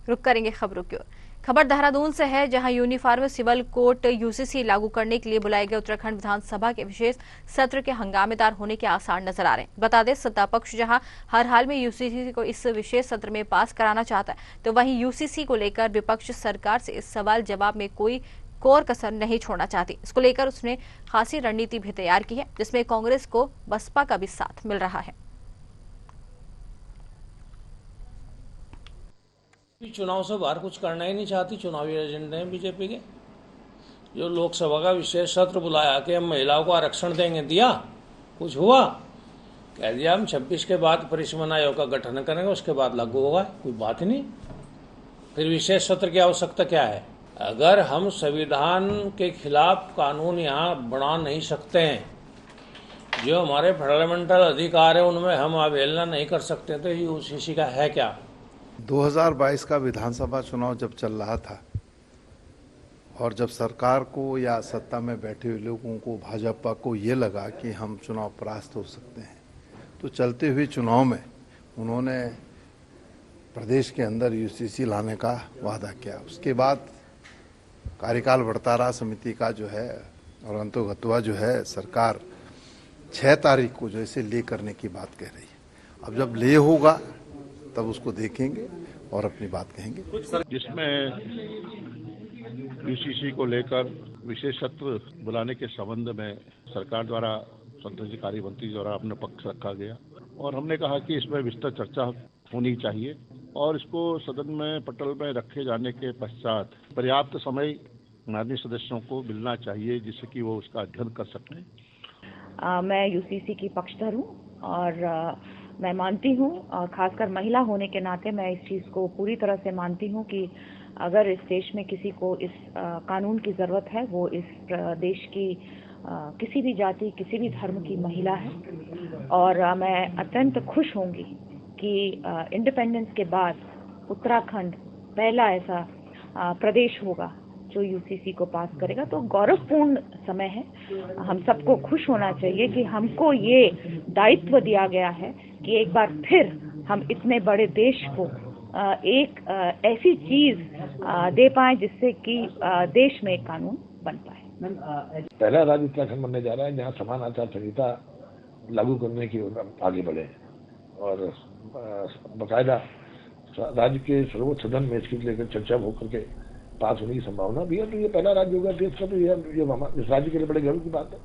रुक करेंगे खबरों की ओर। खबर देहरादून से है, जहां यूनिफॉर्म सिविल कोड यूसीसी लागू करने के लिए बुलाए गए उत्तराखंड विधानसभा के विशेष सत्र के हंगामेदार होने के आसार नजर आ रहे हैं। बता दें, सत्ता पक्ष जहां हर हाल में यूसीसी को इस विशेष सत्र में पास कराना चाहता है, तो वहीं यूसीसी को लेकर विपक्ष सरकार से इस सवाल जवाब में कोई कोर कसर नहीं छोड़ना चाहती। इसको लेकर उसने खासी रणनीति भी तैयार की है, जिसमें कांग्रेस को बसपा का भी साथ मिल रहा है। चुनाव से बाहर कुछ करना ही नहीं चाहती। चुनावी एजेंडे हैं बीजेपी के। जो लोकसभा का विशेष सत्र बुलाया कि हम महिलाओं को आरक्षण देंगे, दिया? कुछ हुआ? कह दिया हम 26 के बाद परिसीमन आयोग का गठन करेंगे, उसके बाद लागू होगा। कोई बात ही नहीं। फिर विशेष सत्र की आवश्यकता क्या है? अगर हम संविधान के खिलाफ कानून यहाँ बना नहीं सकते हैं, जो हमारे फंडामेंटल अधिकार है उनमें हम अवहेलना नहीं कर सकते, तो यूसीसी का है क्या? 2022 का विधानसभा चुनाव जब चल रहा था और जब सरकार को या सत्ता में बैठे हुए लोगों को, भाजपा को ये लगा कि हम चुनाव परास्त हो सकते हैं, तो चलते हुए चुनाव में उन्होंने प्रदेश के अंदर यूसीसी लाने का वादा किया। उसके बाद कार्यकाल बढ़ता रहा समिति का जो है, और अंतोगत्वा जो है सरकार 6 तारीख को जो इसे ले करने की बात कह रही है। अब जब ले होगा तब उसको देखेंगे और अपनी बात कहेंगे। जिसमें यूसीसी को लेकर विशेष सत्र बुलाने के संबंध में सरकार द्वारा, संसदीय कार्य मंत्री द्वारा अपना पक्ष रखा गया और हमने कहा कि इसमें विस्तृत चर्चा होनी चाहिए और इसको सदन में पटल में रखे जाने के पश्चात पर्याप्त समय माननीय सदस्यों को मिलना चाहिए, जिससे कि वो उसका अध्ययन कर सकें। मैं यूसीसी की पक्षधर हूँ और मैं मानती हूँ, और खासकर महिला होने के नाते मैं इस चीज़ को पूरी तरह से मानती हूँ कि अगर इस देश में किसी को इस कानून की ज़रूरत है, वो इस देश की किसी भी जाति, किसी भी धर्म की महिला है। और मैं अत्यंत खुश होंगी कि इंडिपेंडेंस के बाद उत्तराखंड पहला ऐसा प्रदेश होगा जो यूसीसी को पास करेगा। तो गौरवपूर्ण समय है। हम सबको खुश होना चाहिए कि हमको ये दायित्व दिया गया है कि एक बार फिर हम इतने बड़े देश को एक ऐसी चीज दे पाए जिससे कि देश में एक कानून बन पाए। पहला राज्य उत्तराखंड बनने जा रहा है जहाँ समान आचार संहिता लागू करने की ओर आगे बढ़े और बाकायदा राज्य के सर्वोच्च सदन में इसकी लेकर चर्चा हो करके पास होने की संभावना भी है। तो ये पहला राज्य होगा देश का, तो ये इस राज्य के लिए बड़े गर्व की बात है।